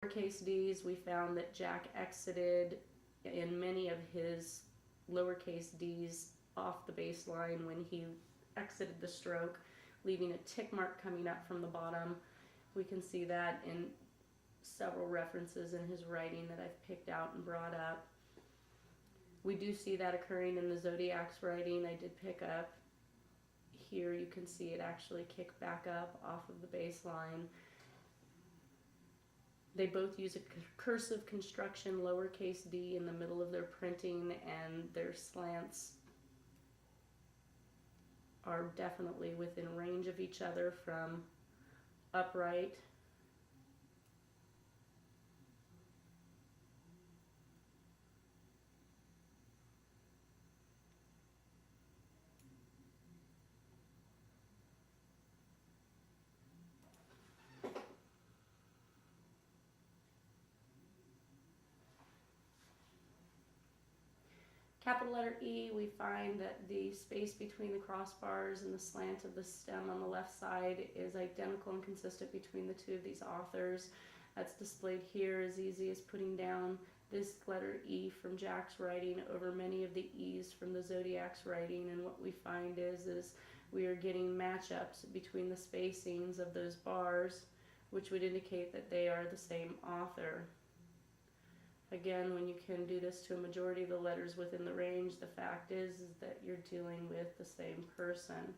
lowercase d's, we found that Jack exited in many of his lowercase d's off the baseline when he exited the stroke, leaving a tick mark coming up from the bottom. We can see that in several references in his writing that I've picked out and brought up. We do see that occurring in the Zodiac's writing. I did pick up here, you can see it actually kick back up off of the baseline. They both use a cursive construction, lowercase d, in the middle of their printing, and their slants are definitely within range of each other from upright. Capital letter E, we find that the space between the crossbars and the slant of the stem on the left side is identical and consistent between the two of these authors. That's displayed here, as easy as putting down this letter E from Jack's writing over many of the E's from the Zodiac's writing, and what we find is we are getting matchups between the spacings of those bars, which would indicate that they are the same author. Again, when you can do this to a majority of the letters within the range, the fact is that you're dealing with the same person.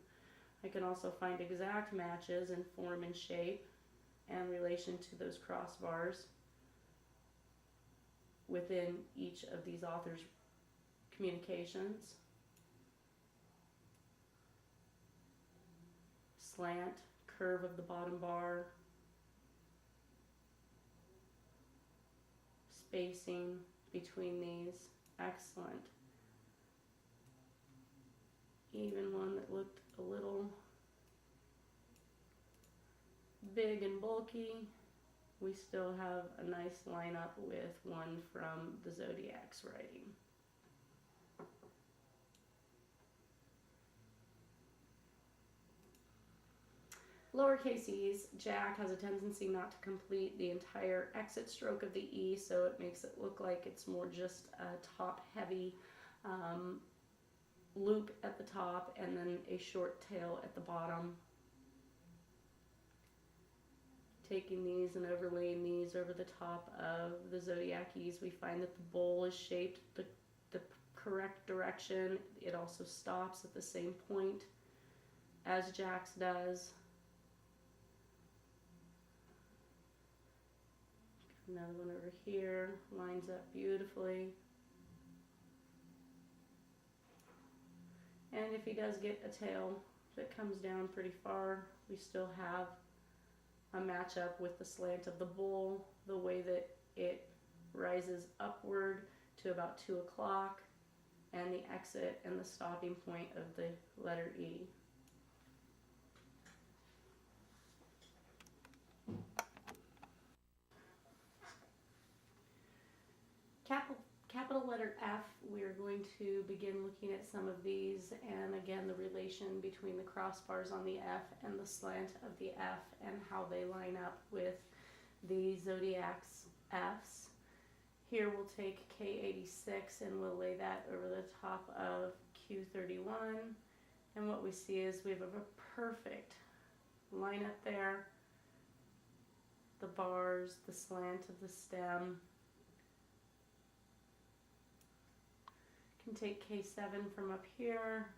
I can also find exact matches in form and shape and relation to those crossbars within each of these authors' communications. Slant, curve of the bottom bar, spacing between these, excellent. Even one that looked a little big and bulky, we still have a nice lineup with one from the Zodiac's writing. Lowercase e's, Jack has a tendency not to complete the entire exit stroke of the E, so it makes it look like it's more just a top-heavy loop at the top and then a short tail at the bottom. Taking these and overlaying these over the top of the Zodiac E's, we find that the bowl is shaped the correct direction. It also stops at the same point as Jack's does. Another one over here, lines up beautifully. And if he does get a tail that comes down pretty far, we still have a matchup with the slant of the bowl, the way that it rises upward to about 2 o'clock, and the exit and the stopping point of the letter E. Capital letter F, we're going to begin looking at some of these, and again the relation between the crossbars on the F and the slant of the F and how they line up with the Zodiac's F's. Here we'll take K86 and we'll lay that over the top of Q31, and what we see is we have a perfect lineup there. The bars, the slant of the stem. Can take K7 from up here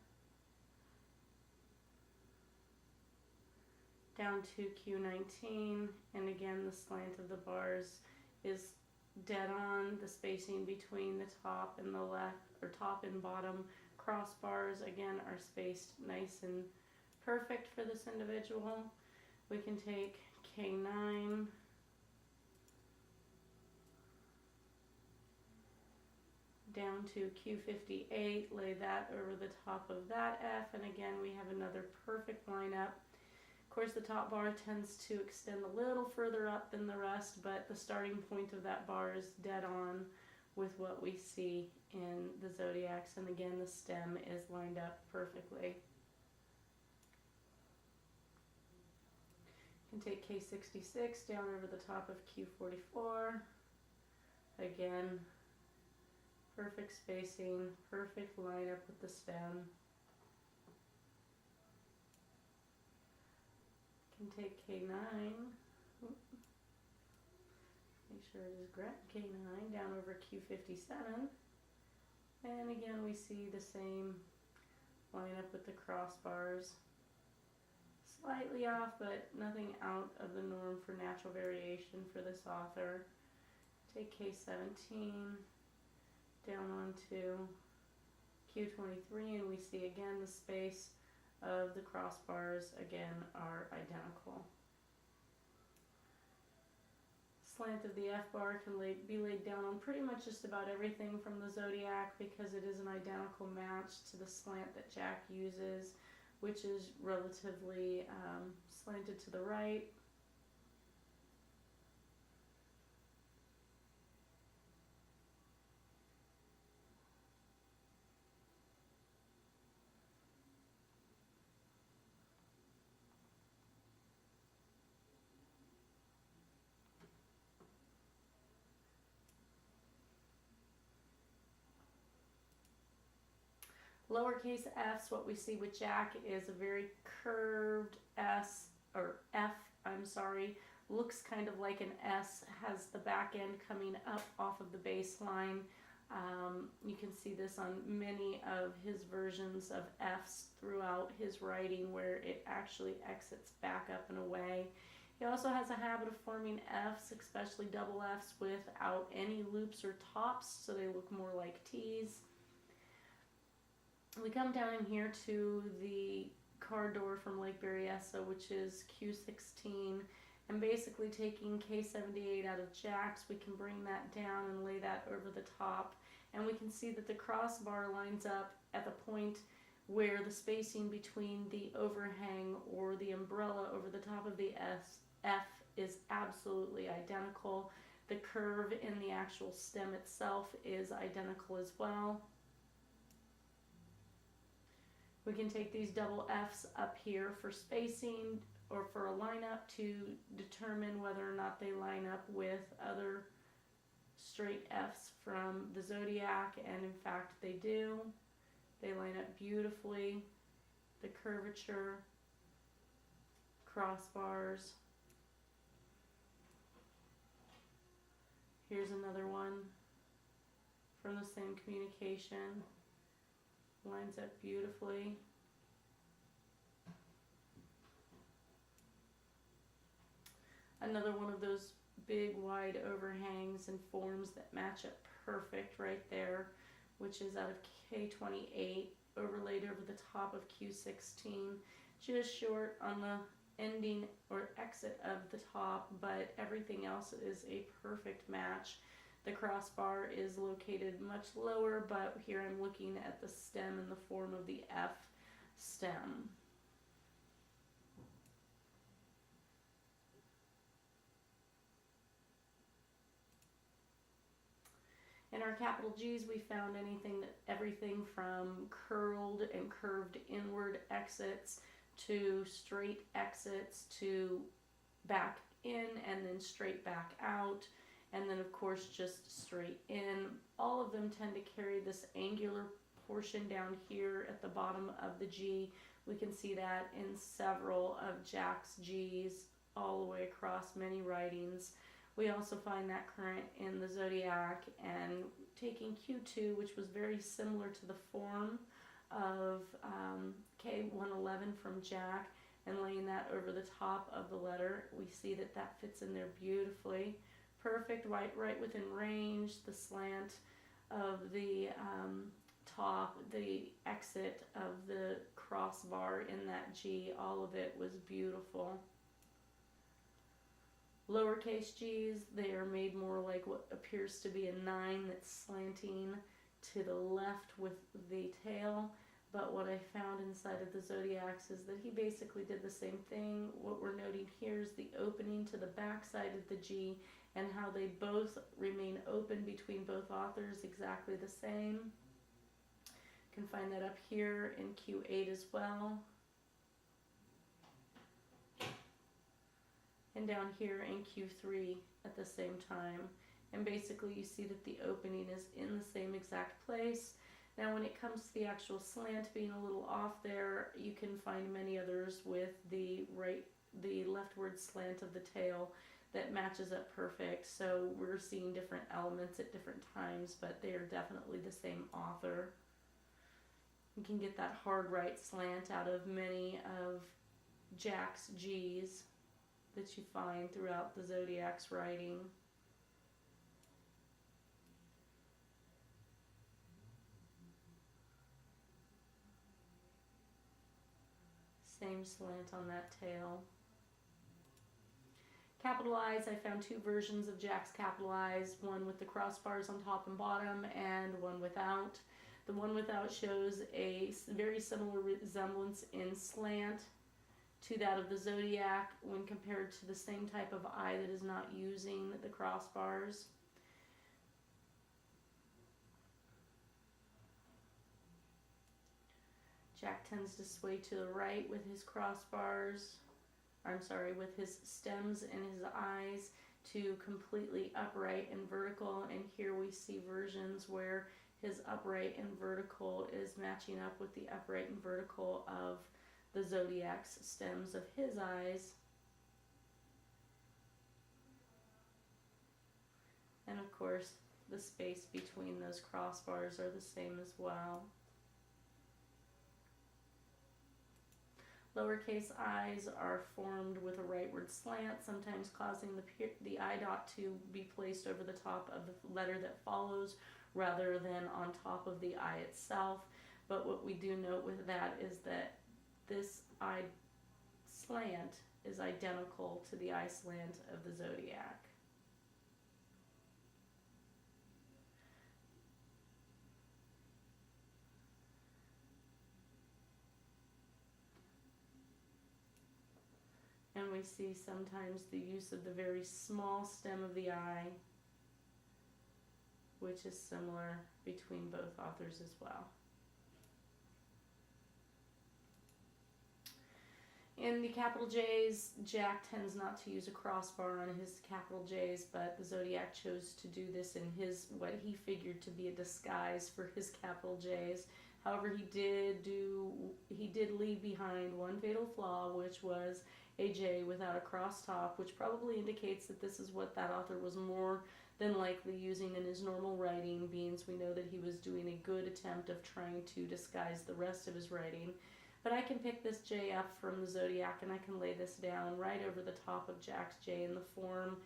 down to Q19, and again the slant of the bars is dead on. The spacing between the top and the left, or top and bottom crossbars, again are spaced nice and perfect for this individual. We can take K9 down to Q58, lay that over the top of that F, and again we have another perfect lineup. Of course the top bar tends to extend a little further up than the rest, but the starting point of that bar is dead on with what we see in the Zodiacs, and again the stem is lined up perfectly. Can take K66 down over the top of Q44. Again, perfect spacing, perfect lineup with the stem. Can take K9. Make sure it is K9 down over Q57. And again, we see the same lineup with the crossbars. Slightly off, but nothing out of the norm for natural variation for this author. Take K17 down onto Q23, and we see again the space of the crossbars again are identical. Slant of the F bar can be laid down on pretty much just about everything from the Zodiac because it is an identical match to the slant that Jack uses, which is relatively slanted to the right. Lowercase f's, what we see with Jack is a very curved S, or F, I'm sorry, looks kind of like an S, has the back end coming up off of the baseline. You can see this on many of his versions of F's throughout his writing where it actually exits back up and away. He also has a habit of forming F's, especially double F's, without any loops or tops, so they look more like T's. We come down in here to the car door from Lake Berryessa, which is Q16, and basically taking K78 out of Jack's, we can bring that down and lay that over the top, and we can see that the crossbar lines up at the point where the spacing between the overhang or the umbrella over the top of the F is absolutely identical. The curve in the actual stem itself is identical as well. We can take these double F's up here for spacing or for a lineup to determine whether or not they line up with other straight F's from the Zodiac, and in fact they do. They line up beautifully. The curvature, crossbars. Here's another one from the same communication. Lines up beautifully. Another one of those big wide overhangs and forms that match up perfect right there, which is out of K28, overlaid over the top of Q16. Just short on the ending or exit of the top, but everything else is a perfect match. The crossbar is located much lower, but here I'm looking at the stem in the form of the F stem. In our capital G's, we found everything from curled and curved inward exits to straight exits to back in and then straight back out. And then of course just straight in. All of them tend to carry this angular portion down here at the bottom of the G. We can see that in several of Jack's G's all the way across many writings. We also find that current in the Zodiac, and taking Q2, which was very similar to the form of K111 from Jack, and laying that over the top of the letter, we see that that fits in there beautifully. Perfect, right within range, the slant of the top, the exit of the crossbar in that G, all of it was beautiful. Lowercase g's, they are made more like what appears to be a 9 that's slanting to the left with the tail. But what I found inside of the Zodiacs is that he basically did the same thing. What we're noting here is the opening to the back side of the G and how they both remain open between both authors exactly the same. You can find that up here in Q8 as well. and down here in Q3 at the same time. And basically you see that the opening is in the same exact place. Now when it comes to the actual slant being a little off there, you can find many others with the leftward slant of the tail that matches up perfect. So we're seeing different elements at different times, but they are definitely the same author. You can get that hard right slant out of many of Jack's G's that you find throughout the Zodiac's writing. Same slant on that tail. Capital I's, I found two versions of Jack's capital I's, one with the crossbars on top and bottom and one without. The one without shows a very similar resemblance in slant to that of the Zodiac when compared to the same type of eye that is not using the crossbars. Jack tends to sway to the right with his crossbars, with his stems and his eyes to completely upright and vertical, and here we see versions where his upright and vertical is matching up with the upright and vertical of the Zodiac's stems of his eyes. And of course, the space between those crossbars are the same as well. Lowercase i's are formed with a rightward slant, sometimes causing the I dot to be placed over the top of the letter that follows rather than on top of the I itself. But what we do note with that is that this I slant is identical to the I slant of the Zodiac. And we see sometimes the use of the very small stem of the I, which is similar between both authors as well. In the capital J's, Jack tends not to use a crossbar on his capital J's, but the Zodiac chose to do this in his, what he figured to be a disguise for his capital J's. However, he did leave behind one fatal flaw, which was a J without a cross top, which probably indicates that this is what that author was more than likely using in his normal writing, being we know that he was doing a good attempt of trying to disguise the rest of his writing. But I can pick this J up from the Zodiac and I can lay this down right over the top of Jack's J in the form.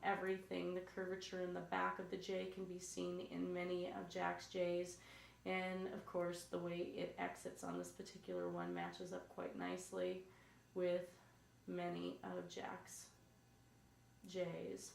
Everything, the curvature in the back of the J can be seen in many of Jack's J's. And of course, the way it exits on this particular one matches up quite nicely with many of Jack's J's.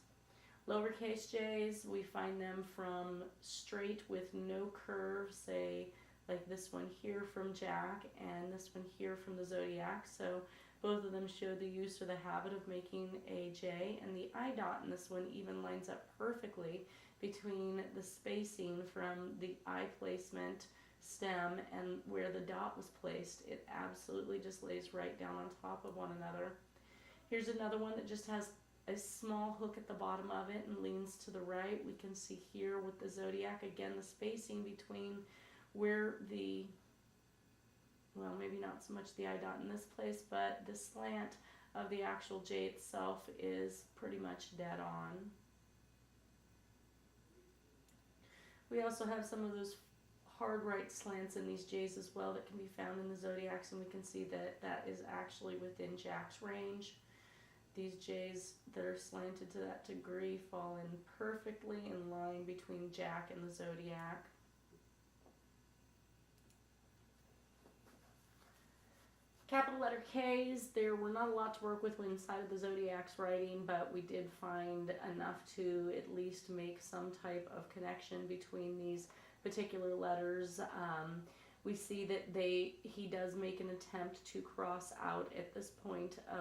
Lowercase J's, we find them from straight with no curve, say like this one here from Jack and this one here from the Zodiac. So both of them show the use or the habit of making a J, and the I dot in this one even lines up perfectly between the spacing from the I placement stem and where the dot was placed. It absolutely just lays right down on top of one another. Here's another one that just has a small hook at the bottom of it and leans to the right. We can see here with the Zodiac, again, the spacing between where the, well, maybe not so much the I dot in this place, but the slant of the actual J itself is pretty much dead on. We also have some of those hard right slants in these J's as well that can be found in the Zodiacs, and we can see that that is actually within Jack's range. These J's that are slanted to that degree fall in perfectly in line between Jack and the Zodiac. Capital letter K's, there were not a lot to work with inside of the Zodiac's writing, but we did find enough to at least make some type of connection between these particular letters. We see that he does make an attempt to cross out at this point of